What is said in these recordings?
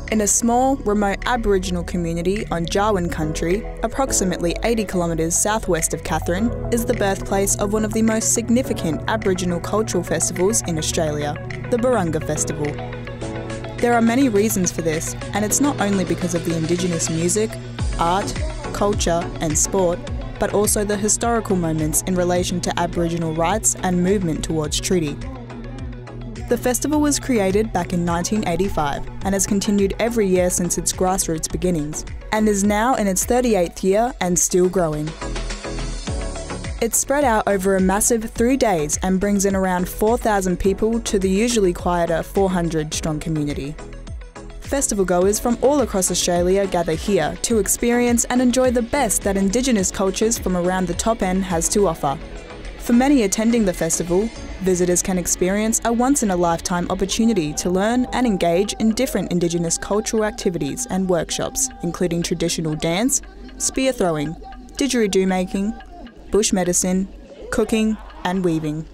In a small, remote Aboriginal community on Jarwin country, approximately 80 kilometres southwest of Katherine, is the birthplace of one of the most significant Aboriginal cultural festivals in Australia, the Barunga Festival. There are many reasons for this, and it's not only because of the Indigenous music, art, culture and sport, but also the historical moments in relation to Aboriginal rights and movement towards treaty. The festival was created back in 1985 and has continued every year since its grassroots beginnings, and is now in its 38th year and still growing. It's spread out over a massive 3 days and brings in around 4,000 people to the usually quieter 400-strong community. Festival goers from all across Australia gather here to experience and enjoy the best that Indigenous cultures from around the top end has to offer. For many attending the festival, visitors can experience a once-in-a-lifetime opportunity to learn and engage in different Indigenous cultural activities and workshops, including traditional dance, spear throwing, didgeridoo making, bush medicine, cooking and weaving.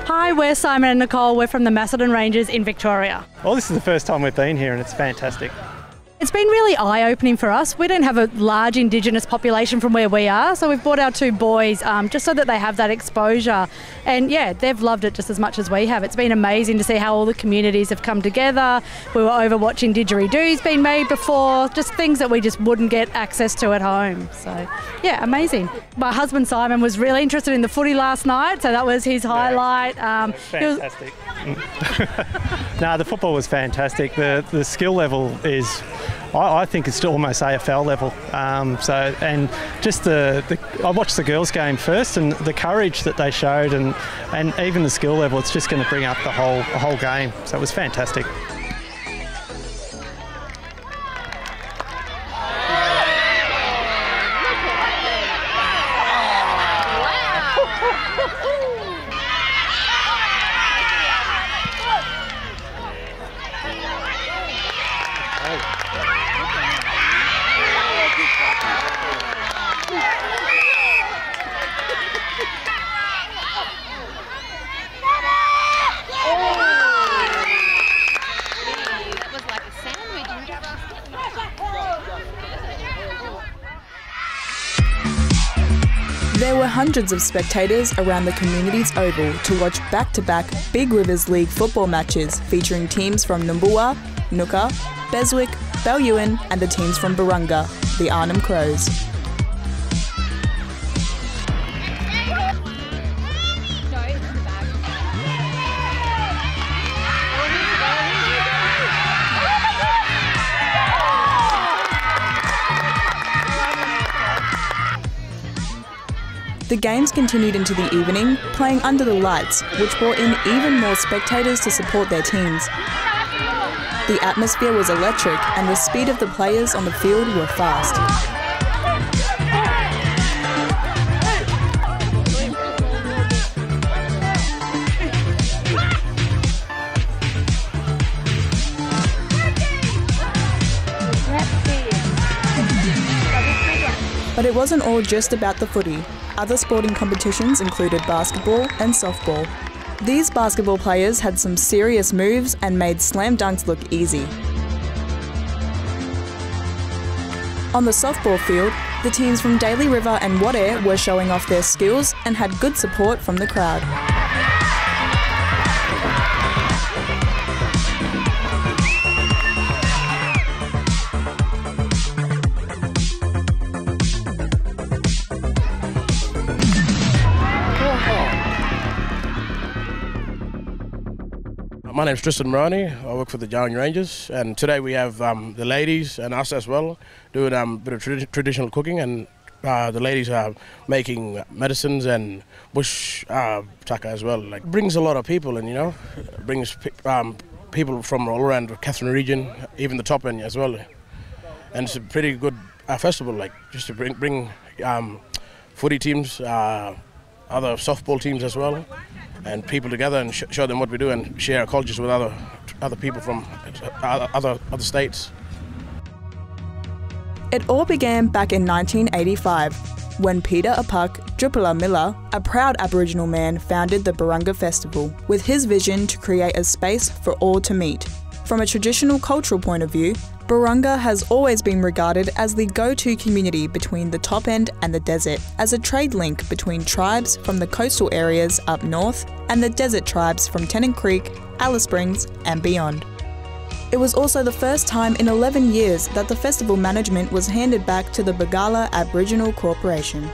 Hi, we're Simon and Nicole. We're from the Macedon Ranges in Victoria. Well, this is the first time we've been here and it's fantastic. It's been really eye-opening for us. We don't have a large Indigenous population from where we are, so we've brought our two boys just so that they have that exposure. And yeah, they've loved it just as much as we have. It's been amazing to see how all the communities have come together. We were over watching didgeridoos being made before, just things that we just wouldn't get access to at home. So yeah, amazing. My husband Simon was really interested in the footy last night, so that was his highlight. Fantastic. No, the football was fantastic. The skill level is, I think it's almost AFL level. And just I watched the girls' game first, and the courage that they showed, and even the skill level, it's just going to bring up the whole game. So it was fantastic. There were hundreds of spectators around the community's oval to watch back-to-back Big Rivers League football matches featuring teams from Numbulwar, Nooka, Beswick, Bellewen and the teams from Barunga, the Arnhem Crows. The games continued into the evening, playing under the lights, which brought in even more spectators to support their teams. The atmosphere was electric and the speed of the players on the field were fast. But it wasn't all just about the footy. Other sporting competitions included basketball and softball. These basketball players had some serious moves and made slam dunks look easy. On the softball field, the teams from Daly River and Wadair were showing off their skills and had good support from the crowd. My name's Tristan Ronnie. I work for the Jarwin Rangers, and today we have the ladies and us as well doing a bit of traditional cooking and the ladies are making medicines and bush tucker as well. Like, brings a lot of people, and brings people from all around the Katherine region, even the top end as well. And it's a pretty good festival, like just to bring footy teams, other softball teams as well, and people together and show them what we do and share our cultures with other people from other states. It all began back in 1985 when Peter Apuk Jupala Miller, a proud Aboriginal man, founded the Barunga Festival with his vision to create a space for all to meet. From a traditional cultural point of view, Barunga has always been regarded as the go-to community between the top end and the desert, as a trade link between tribes from the coastal areas up north and the desert tribes from Tennant Creek, Alice Springs and beyond. It was also the first time in 11 years that the festival management was handed back to the Barunga Aboriginal Corporation.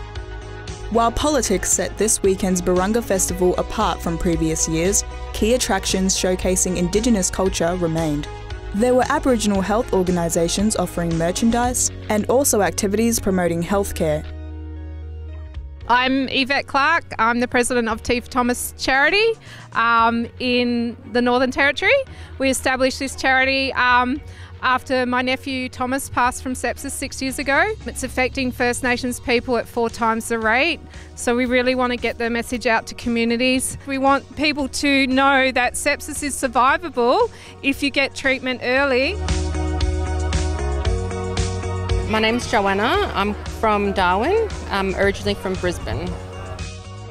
While politics set this weekend's Barunga Festival apart from previous years, key attractions showcasing Indigenous culture remained. There were Aboriginal health organisations offering merchandise and also activities promoting healthcare. I'm Yvette Clark. I'm the president of T. Thomas Charity in the Northern Territory. We established this charity after my nephew Thomas passed from sepsis 6 years ago. It's affecting First Nations people at 4 times the rate, so we really want to get the message out to communities. We want people to know that sepsis is survivable if you get treatment early. My name's Joanna. I'm from Darwin. I'm originally from Brisbane.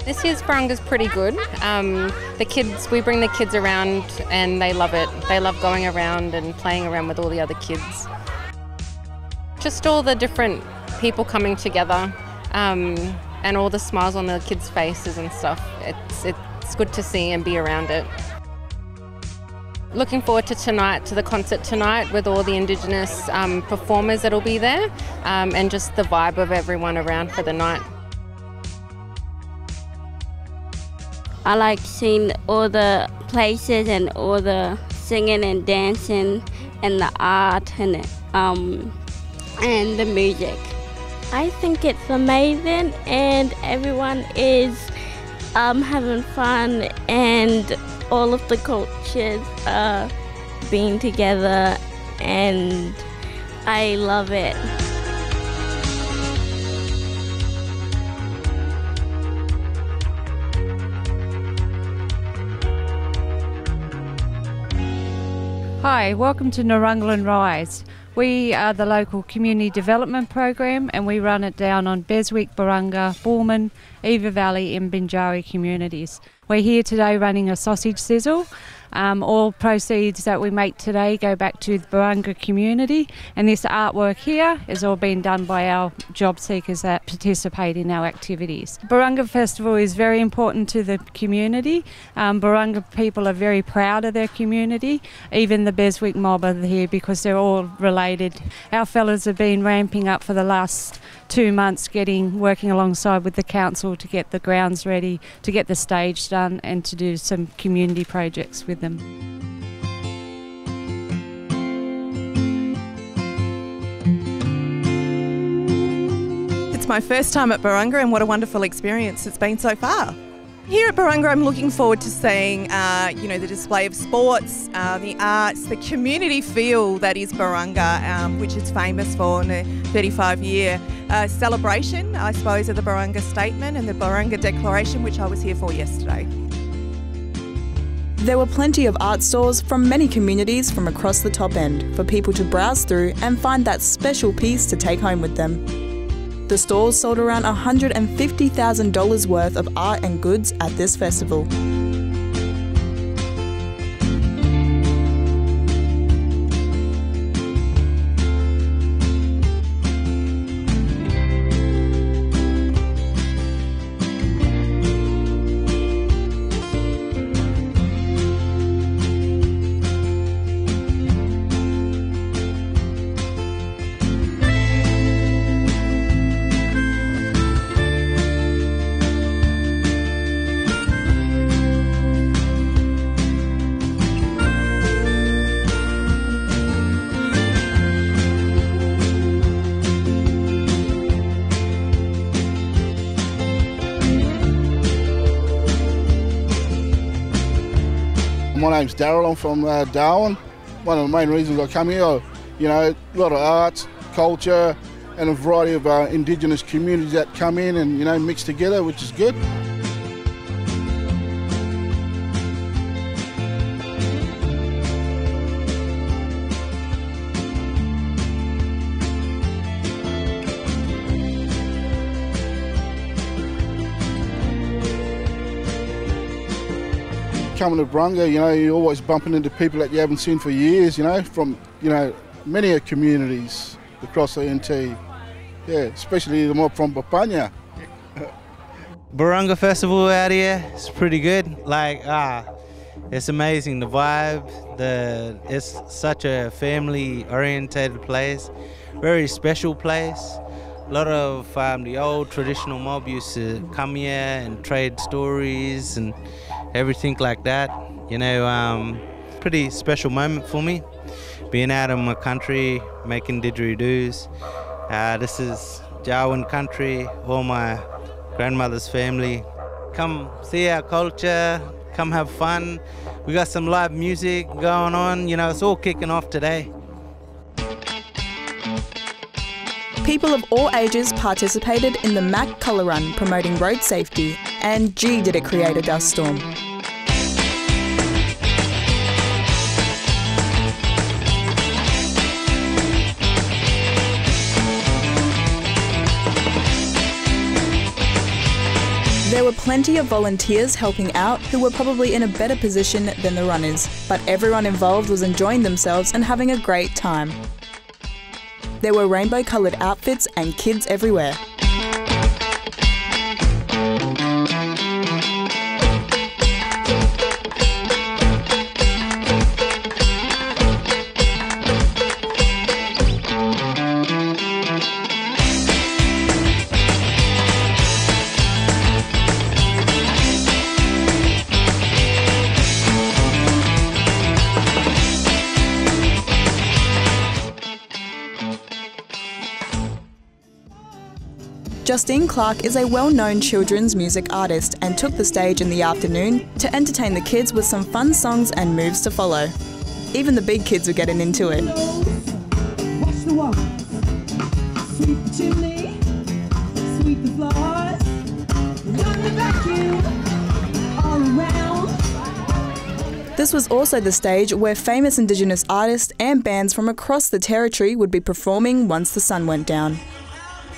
This year's Barunga's pretty good. We bring the kids around and they love it. They love going around and playing around with all the other kids. Just all the different people coming together and all the smiles on the kids' faces and stuff. It's good to see and be around it. Looking forward to tonight, to the concert tonight with all the Indigenous performers that'll be there and just the vibe of everyone around for the night. I like seeing all the places and all the singing and dancing and the art and the music. I think it's amazing and everyone is having fun and all of the cultures are being together and I love it. Hi, welcome to Narunglan Rise. We are the local community development program and we run it down on Beswick, Barunga, Boorman, Eva Valley and Binjari communities. We're here today running a sausage sizzle. All proceeds that we make today go back to the Barunga community, and this artwork here is all being done by our job seekers that participate in our activities. Barunga Festival is very important to the community. Barunga people are very proud of their community. Even the Beswick mob are here because they're all related. Our fellas have been ramping up for the last 2 months, working alongside with the council to get the grounds ready, to get the stage done and to do some community projects with them. It's my first time at Barunga and what a wonderful experience it's been so far. Here at Barunga I'm looking forward to seeing the display of sports, the arts, the community feel that is Barunga, which is famous for in the 35-year celebration, I suppose, of the Barunga Statement and the Barunga Declaration, which I was here for yesterday. There were plenty of art stores from many communities from across the top end for people to browse through and find that special piece to take home with them. The stores sold around $150,000 worth of art and goods at this festival. My name's Daryl, I'm from Darwin. One of the main reasons I come here, you know, a lot of arts, culture and a variety of Indigenous communities that come in and, you know, mix together, which is good. Coming to Barunga, you know, you're always bumping into people that you haven't seen for years, you know, from, you know, many communities across the NT. Yeah, especially the mob from Bapanya. Barunga Festival out here is pretty good. Like, it's amazing, the vibe. It's such a family-orientated place, very special place. A lot of the old traditional mob used to come here and trade stories and everything like that. You know, pretty special moment for me, being out of my country, making didgeridoos. This is Jawan country, all my grandmother's family. Come see our culture, come have fun. We got some live music going on, you know, it's all kicking off today. People of all ages participated in the Mac Colour Run promoting road safety, and gee did it create a dust storm. There were plenty of volunteers helping out who were probably in a better position than the runners, but everyone involved was enjoying themselves and having a great time. There were rainbow-coloured outfits and kids everywhere. Justine Clark is a well-known children's music artist and took the stage in the afternoon to entertain the kids with some fun songs and moves to follow. Even the big kids were getting into it. Watch the walls, sweep the chimney, sweep the floors, run the vacuum all around. This was also the stage where famous Indigenous artists and bands from across the territory would be performing once the sun went down.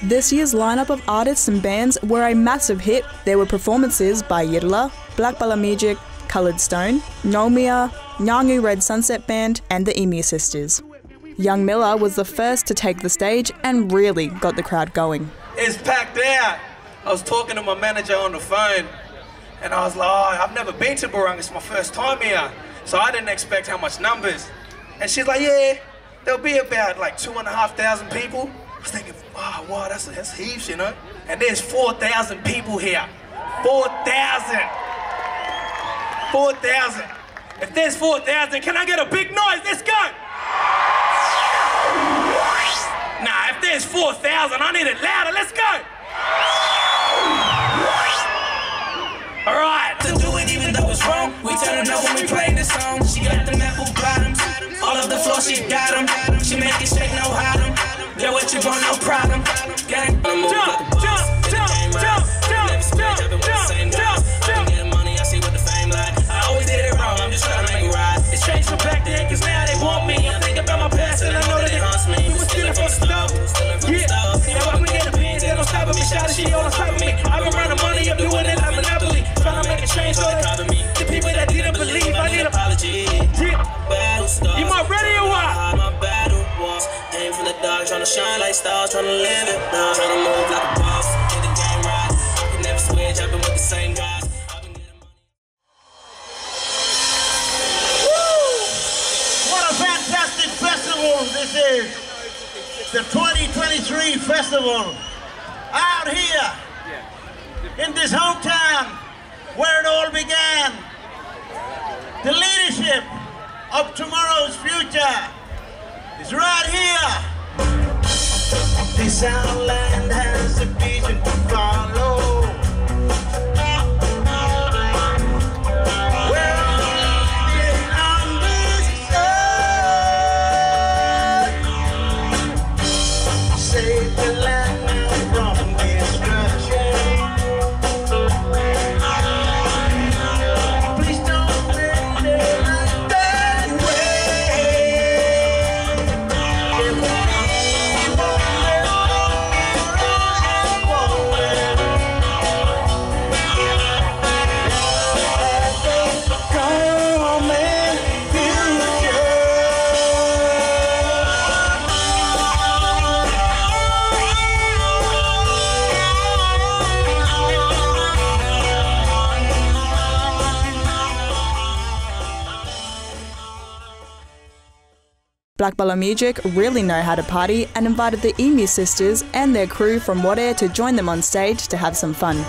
This year's lineup of artists and bands were a massive hit. There were performances by Yidla, Black Balamigic, Coloured Stone, Nolmia, Nyangu Red Sunset Band and the Emir Sisters. Young Miller was the first to take the stage and really got the crowd going. It's packed out. I was talking to my manager on the phone and I was like, oh, I've never been to Barunga, it's my first time here. So I didn't expect how much numbers. And she's like, yeah, there'll be about like 2,500 people. I was thinking, oh, wow, that's heaps, you know? And there's 4,000 people here. 4,000. 4,000. If there's 4,000, can I get a big noise? Let's go. Nah, if there's 4,000, I need it louder. Let's go. All right. To do it even though it's wrong. We turn it up when we play this song. She got them apple bottoms. All of the floor, she got them. She make it shake, no hide them. Get what you want, no problem. Gang, jump, jump, jump, jump, jump, jump, jump, jump, jump. Getting money, I see what the fame like. I always did it wrong, I'm just trying to make it right. It's changed from back then, cause now they want me. I'm thinking about my past and I know that it haunts me. We were stealing from the stove. Yeah, now I can get the pins, they don't stop at me. Shout she on top of me. I've been running money, I'm doing it like Monopoly. Trying to make a change so they cover me. The people that didn't believe, I need an apology. You more ready or what? Aim from the dark, trying to shine like stars, trying to live it now, trying to move like a boss, get the game right. I can never switch, I've been with the same guys. What a fantastic festival this is! The 2023 festival out here in this hometown where it all began. The leadership of tomorrow's future is right here. This our land has a vision to follow. We're all Black Bala Music really know how to party and invited the Emu sisters and their crew from Wadair to join them on stage to have some fun.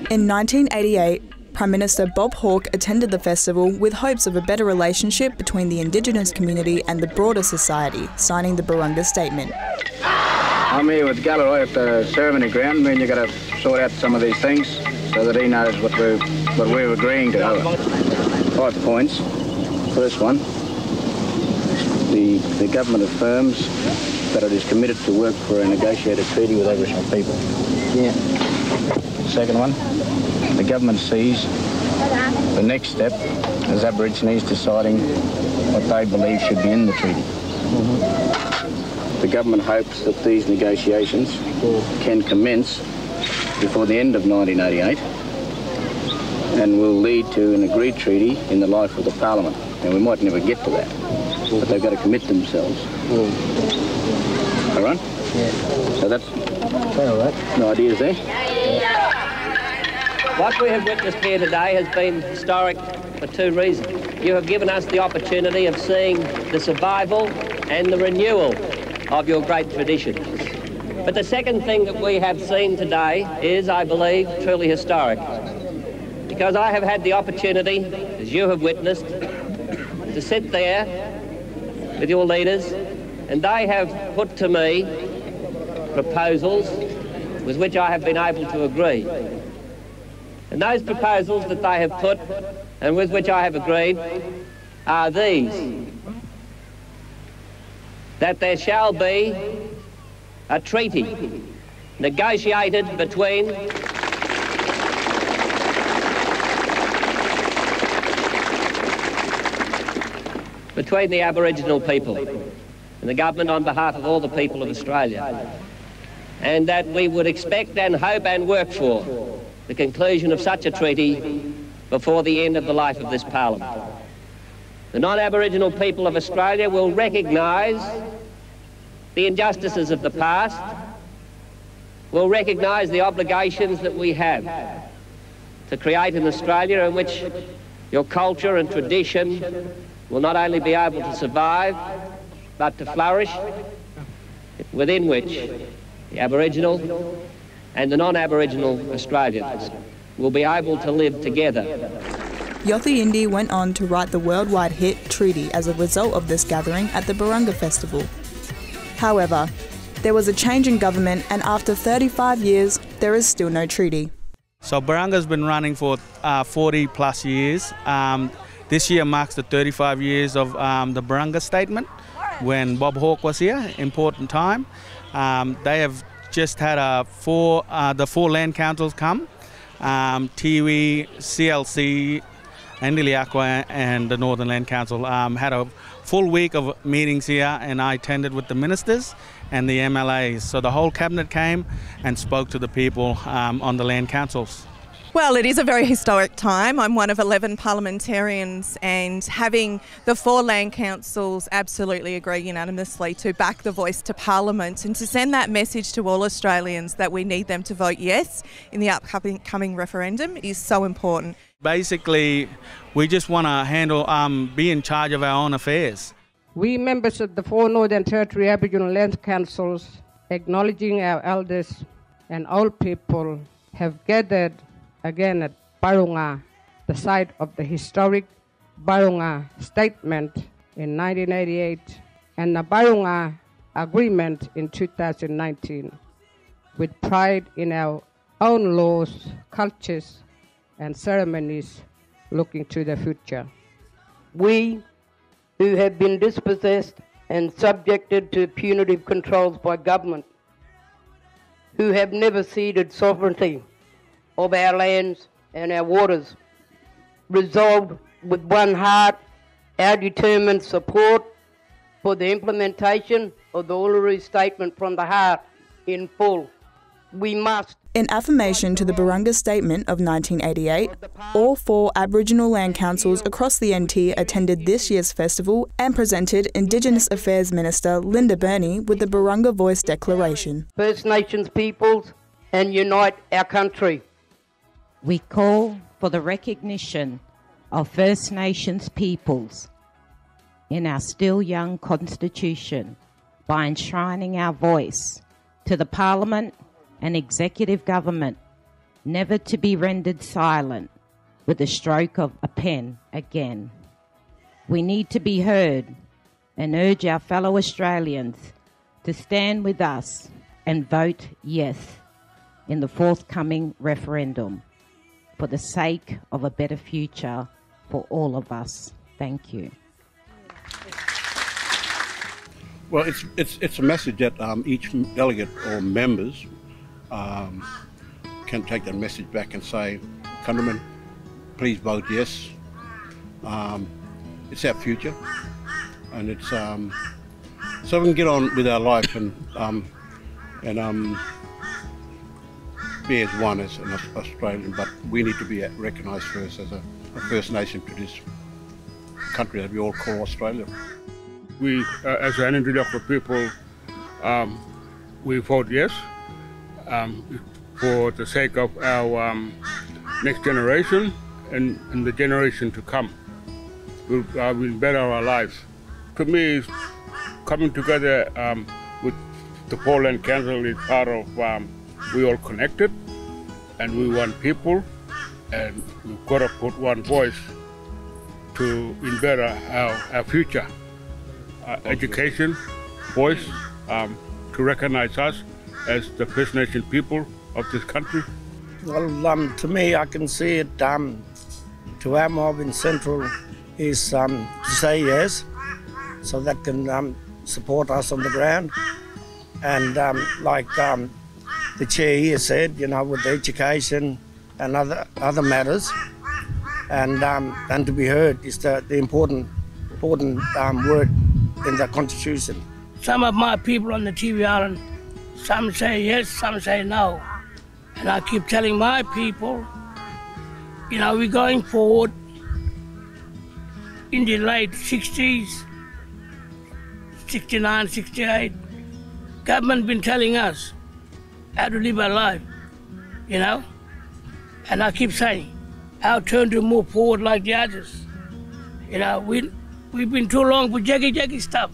In 1988, Prime Minister Bob Hawke attended the festival with hopes of a better relationship between the Indigenous community and the broader society, signing the Barunga Statement. I'm here with Galloway at the ceremony ground. Me and you got to sort out some of these things so that he knows what we're agreeing to. 5 points. First one, the government affirms that it is committed to work for a negotiated treaty with Aboriginal people. Yeah. Second one, the government sees the next step as Aborigines deciding what they believe should be in the treaty. The government hopes that these negotiations can commence before the end of 1988 and will lead to an agreed treaty in the life of the Parliament. And we might never get to that, but they've got to commit themselves. All right? Yeah. So that's all right. No ideas there? What we have witnessed here today has been historic for 2 reasons. You have given us the opportunity of seeing the survival and the renewal of your great traditions. But the second thing that we have seen today is, I believe, truly historic. Because I have had the opportunity, as you have witnessed, to sit there with your leaders, and they have put to me proposals with which I have been able to agree. And those proposals that they have put and with which I have agreed are these: that there shall be a treaty negotiated between the Aboriginal people and the government on behalf of all the people of Australia, and that we would expect and hope and work for the conclusion of such a treaty before the end of the life of this Parliament. The non-Aboriginal people of Australia will recognise the injustices of the past, will recognise the obligations that we have to create an Australia in which your culture and tradition will not only be able to survive, but to flourish, within which the Aboriginal and the non-Aboriginal Australians will be able to live together. Yothu Yindi went on to write the worldwide hit Treaty as a result of this gathering at the Barunga Festival. However, there was a change in government, and after 35 years, there is still no treaty. So Barunga's been running for 40 plus years. This year marks the 35 years of the Barunga Statement, when Bob Hawke was here, important time. They have just had the 4 land councils come, Tiwi, CLC, and Iliaqua, and the Northern Land Council had a full week of meetings here, and I attended with the ministers and the MLAs. So the whole cabinet came and spoke to the people on the land councils. Well, it is a very historic time. I'm one of 11 parliamentarians, and having the 4 land councils absolutely agree unanimously to back the voice to Parliament and to send that message to all Australians that we need them to vote yes in the upcoming referendum is so important. Basically, we just want to be in charge of our own affairs. We members of the 4 Northern Territory Aboriginal Land Councils, acknowledging our elders and old people, have gathered again at Barunga, the site of the historic Barunga Statement in 1988 and the Barunga Agreement in 2019, with pride in our own laws, cultures and ceremonies looking to the future. We, who have been dispossessed and subjected to punitive controls by government, who have never ceded sovereignty of our lands and our waters, resolved with one heart our determined support for the implementation of the Uluru Statement from the heart in full. We must. In affirmation to the Barunga Statement of 1988, all 4 Aboriginal land councils across the NT attended this year's festival and presented Indigenous Affairs Minister Linda Burney with the Barunga Voice Declaration. First Nations peoples and unite our country. We call for the recognition of First Nations peoples in our still young Constitution by enshrining our voice to the Parliament and Executive Government, never to be rendered silent with the stroke of a pen again. We need to be heard and urge our fellow Australians to stand with us and vote yes in the forthcoming referendum for the sake of a better future for all of us. Thank you. Well, it's a message that each delegate or members can take that message back and say, countrymen, please vote yes. It's our future, and it's so we can get on with our life and be as one as an Australian. But we need to be recognised first as a First Nation to this country that we all call Australia. We, as an indigenous people, we vote yes for the sake of our next generation and the generation to come. We'll better our lives. To me, coming together with the Poland Council is part of we all connected, and we want people, and we've got to put one voice to better our future. Education, voice, to recognize us as the First Nation people of this country. Well, to me, I can see it to our mob in Central is to say yes, so that can support us on the ground. And like the chair here said, with the education and other matters, and to be heard is the important word in the Constitution. Some of my people on the TV island, some say yes, some say no. And I keep telling my people, we're going forward in the late 60s, 69, 68. Government been telling us how to live our life, And I keep saying, our turn to move forward like the others. We've been too long for jaggy stuff.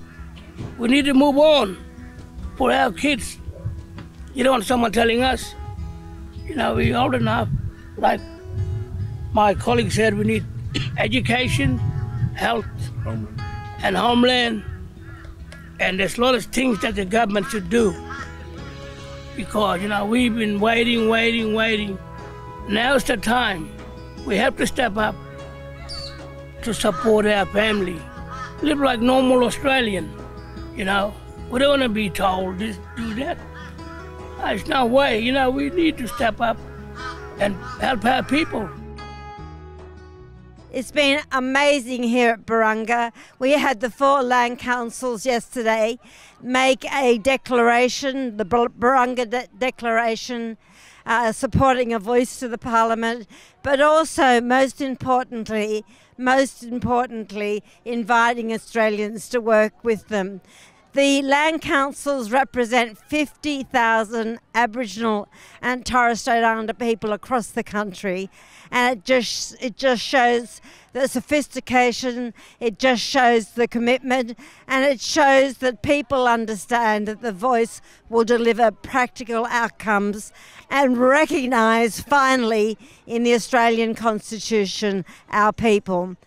We need to move on for our kids. You don't want someone telling us, we're old enough. Like my colleague said, we need education, health, and homeland. And there's a lot of things that the government should do. Because, we've been waiting. Now's the time. We have to step up to support our family. Live like normal Australian, We don't want to be told this, do that. There's no way, we need to step up and help our people. It's been amazing here at Barunga. We had the 4 land councils yesterday make a declaration, the Barunga Declaration, supporting a voice to the Parliament, but also most importantly, inviting Australians to work with them. The land councils represent 50,000 Aboriginal and Torres Strait Islander people across the country, and it just shows the sophistication, it just shows the commitment, and it shows that people understand that the voice will deliver practical outcomes and recognise finally in the Australian Constitution our people.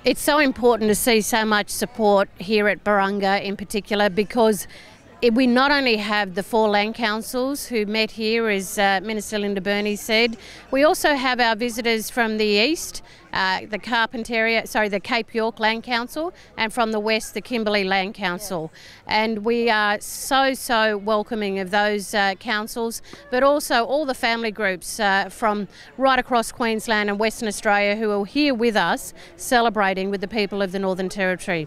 It's so important to see so much support here at Barunga in particular, because we not only have the 4 land councils who met here, as Minister Linda Burney said, we also have our visitors from the east, the Cape York Land Council, and from the west, the Kimberley Land Council. And we are so welcoming of those councils, but also all the family groups from right across Queensland and Western Australia who are here with us celebrating with the people of the Northern Territory.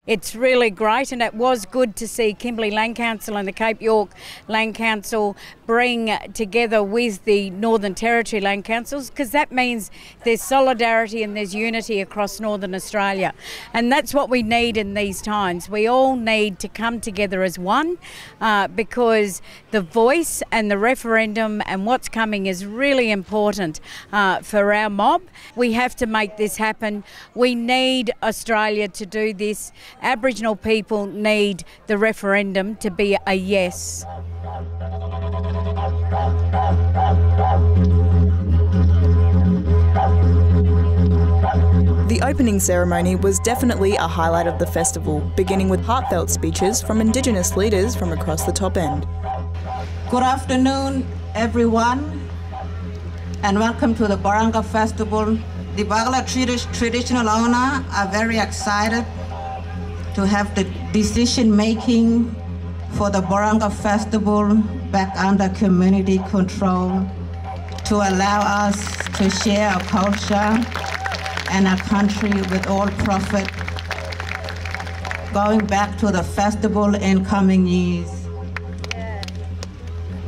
It's really great, and it was good to see Kimberley Land Council and the Cape York Land Council bring together with the Northern Territory Land Councils, because that means there's solidarity and there's unity across Northern Australia. And that's what we need in these times. We all need to come together as one, because the voice and the referendum and what's coming is really important for our mob. We have to make this happen. We need Australia to do this. Aboriginal people need the referendum to be a yes. The opening ceremony was definitely a highlight of the festival, beginning with heartfelt speeches from Indigenous leaders from across the top end. Good afternoon, everyone, and welcome to the Barunga Festival. The Barunga traditional owner are very excited to have the decision-making for the Barunga Festival back under community control, to allow us to share our culture and our country with all profit, going back to the festival in coming years.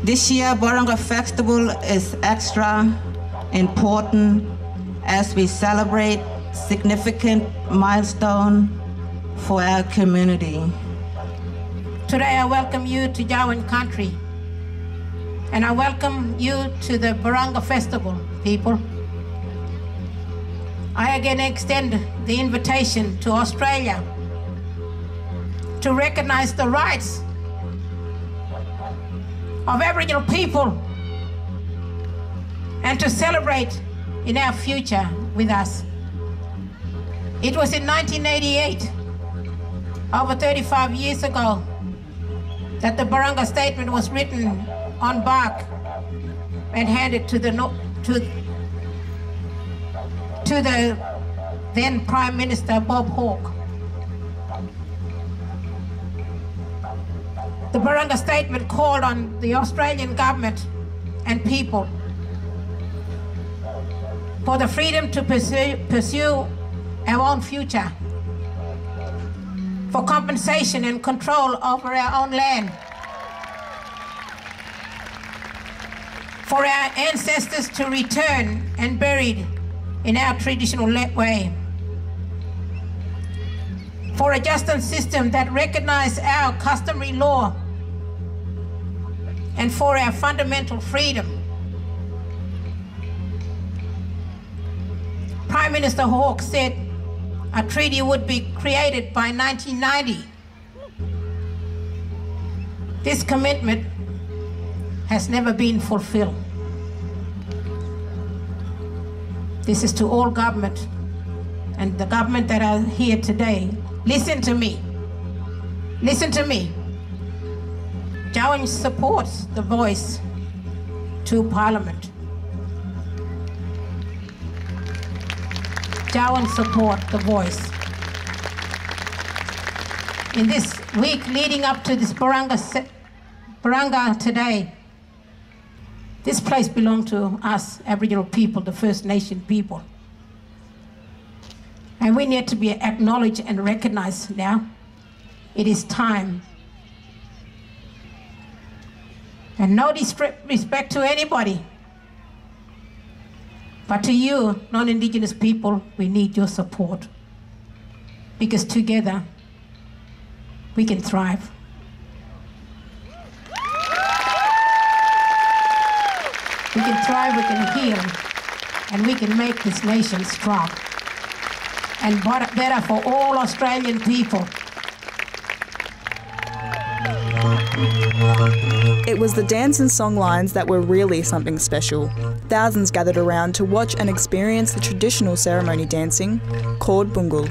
This year, Barunga Festival is extra important as we celebrate significant milestone for our community. Today I welcome you to Jawan country, and I welcome you to the Barunga Festival, people. I again extend the invitation to Australia to recognize the rights of Aboriginal people and to celebrate in our future with us. It was in 1988, over 35 years ago, that the Barunga Statement was written on bark and handed to the then Prime Minister Bob Hawke. The Barunga Statement called on the Australian government and people for the freedom to pursue our own future, for compensation and control over our own land, for our ancestors to return and buried in our traditional way, for a justice system that recognizes our customary law, and for our fundamental freedom. Prime Minister Hawke said a treaty would be created by 1990. This commitment has never been fulfilled. This is to all government, and the government that are here today. Listen to me. Listen to me. Jawan supports the voice to Parliament. Jawan support the voice. In this week leading up to this Barunga today, this place belongs to us, Aboriginal people, the First Nation people. And we need to be acknowledged and recognized now. It is time. And no disrespect to anybody. But to you, non-Indigenous people, we need your support. Because together, we can thrive. We can thrive, we can heal, and we can make this nation strong and better for all Australian people. It was the dance and song lines that were really something special. Thousands gathered around to watch and experience the traditional ceremony dancing called Bungul.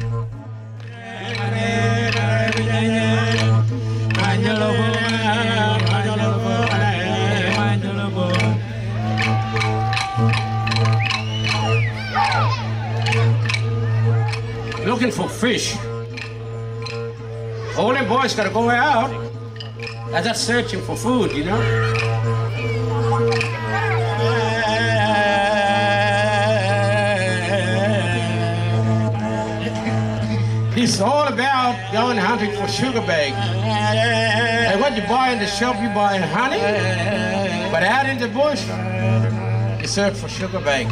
Looking for fish. All them boys gotta go out. They're just searching for food, you know? It's all about going hunting for sugar bag. And what you buy in the shop, you buy honey. But out in the bush, you search for sugar bag.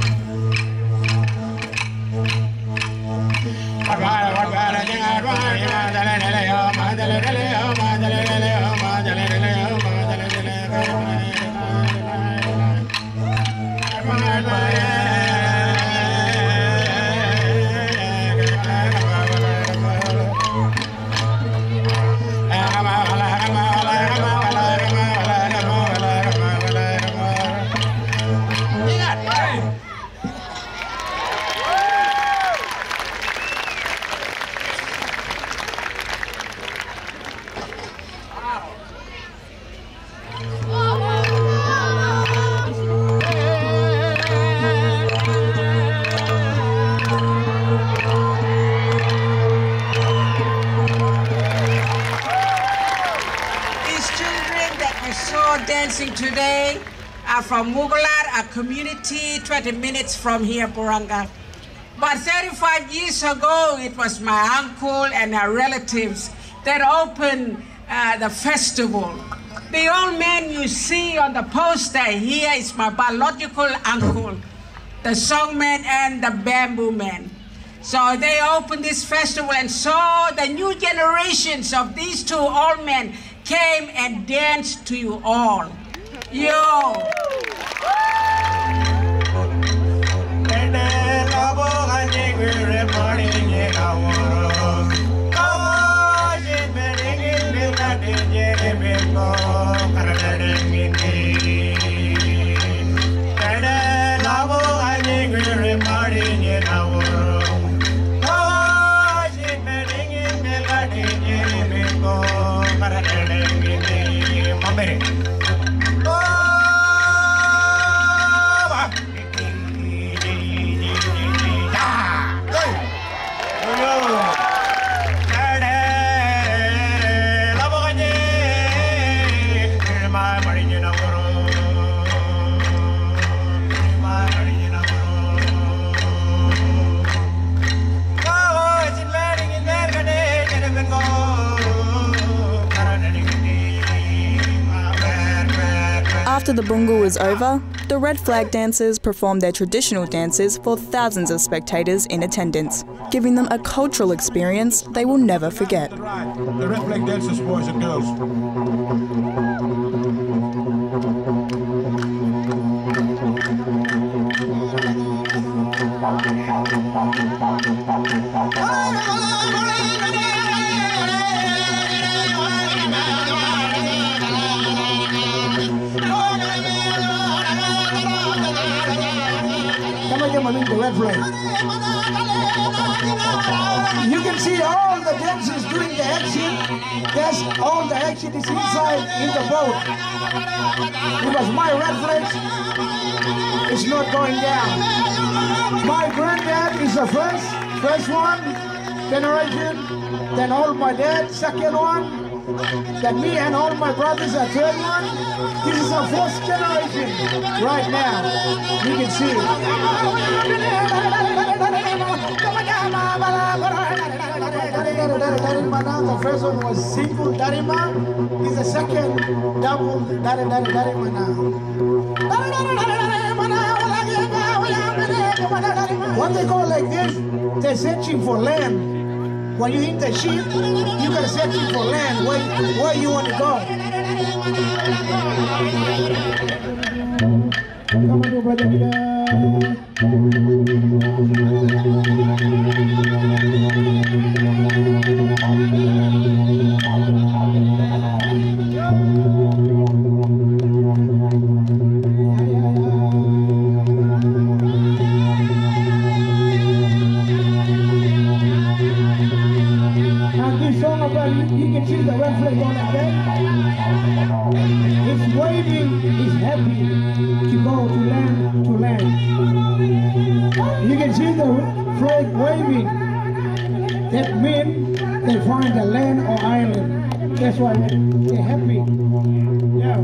Dancing today are from Mugular, a community 20 minutes from here, Barunga. But 35 years ago, it was my uncle and our relatives that opened the festival. The old man you see on the poster here is my biological uncle, the songman and the bamboo man. So they opened this festival, and so the new generations of these two old men came and danced to you all. Yo! After the Bungul was over, the red flag dancers performed their traditional dances for thousands of spectators in attendance, giving them a cultural experience they will never forget. The red flag dancers, boys and girls. The red flag. You can see all the dancers doing the action. Yes, all the action is inside in the boat. Because my red flag is not going down. My granddad is the first one generation. Then all my dad, second one. Then me and all my brothers are third one. This is our fourth generation right now. You can see it. The first one was single Darima. This is the second double Darima now. What they call like this, they're searching for land. When you hit the sheep, you gotta searching for land. Where you want to go? Come on, brother. You can see the red flag on that bed. It's waving, it's happy to go to land. You can see the flag waving. That means they find the land or island. That's why they're happy. Yeah.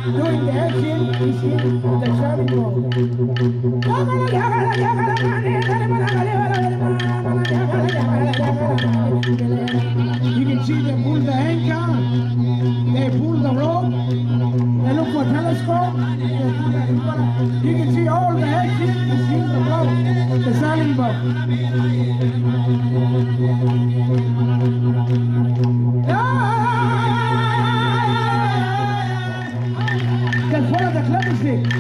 Doing the action is in the traveling mode. You can see they pull the anchor, they pull the rope, they look for telescope. You can see all the action is in the boat, the sailing boat. That's one of the clever things.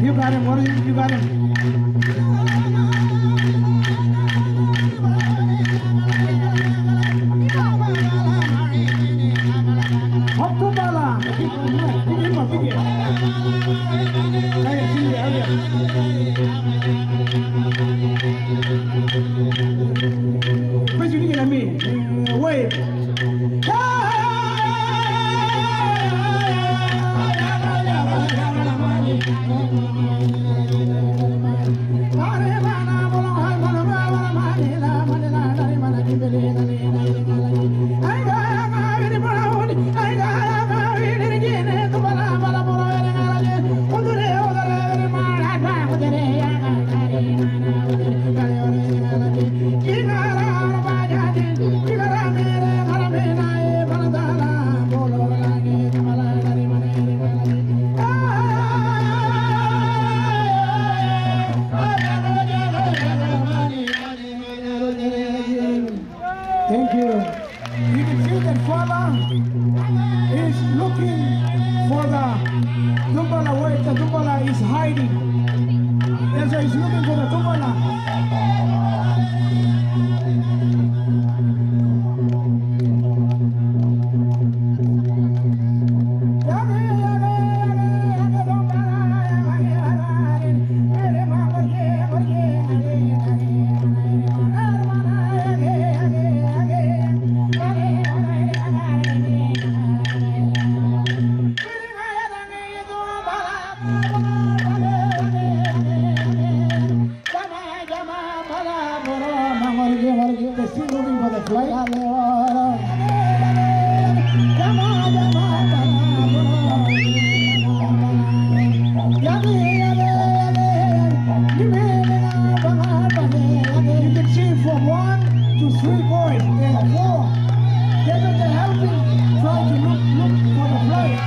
You got him, what are you got him? What you looking at me? Wave. Thank you. You can see that father is looking for the Dumbala where the Dumbala is hiding. That's why he's looking for the Dumbala. They're still moving for the flight. You can see from 1 to 3 boys, there are 4. They're helping, trying to look for the flight.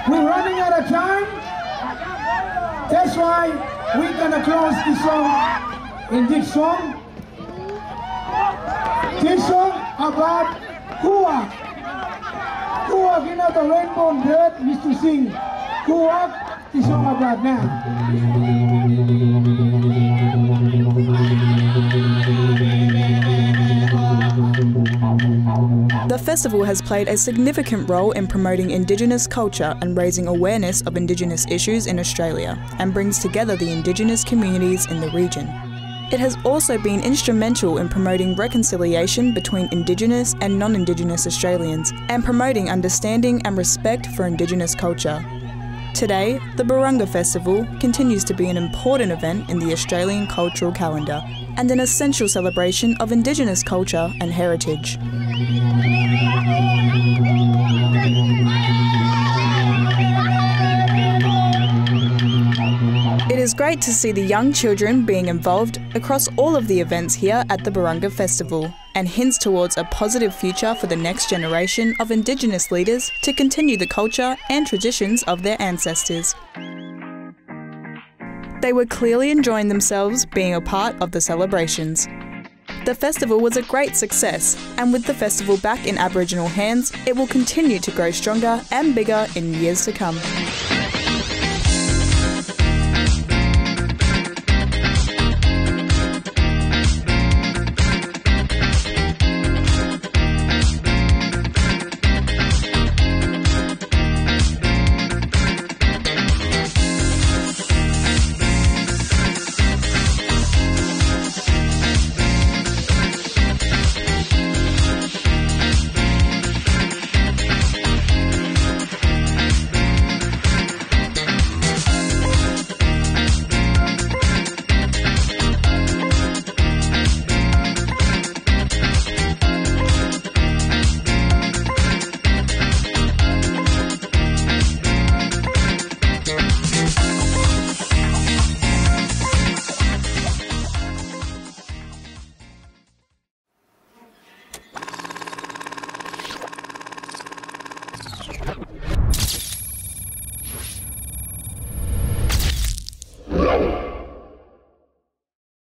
We're running out of time. That's why we're gonna close this song in this song. This song about Kuwak. Kuwak, you know, the rainbow bird used to sing. Kuwak, this song about now. The festival has played a significant role in promoting Indigenous culture and raising awareness of Indigenous issues in Australia, and brings together the Indigenous communities in the region. It has also been instrumental in promoting reconciliation between Indigenous and non-Indigenous Australians, and promoting understanding and respect for Indigenous culture. Today, the Barunga Festival continues to be an important event in the Australian cultural calendar, and an essential celebration of Indigenous culture and heritage. It is great to see the young children being involved across all of the events here at the Barunga Festival, and hints towards a positive future for the next generation of Indigenous leaders to continue the culture and traditions of their ancestors. They were clearly enjoying themselves being a part of the celebrations. The festival was a great success, and with the festival back in Aboriginal hands, it will continue to grow stronger and bigger in years to come.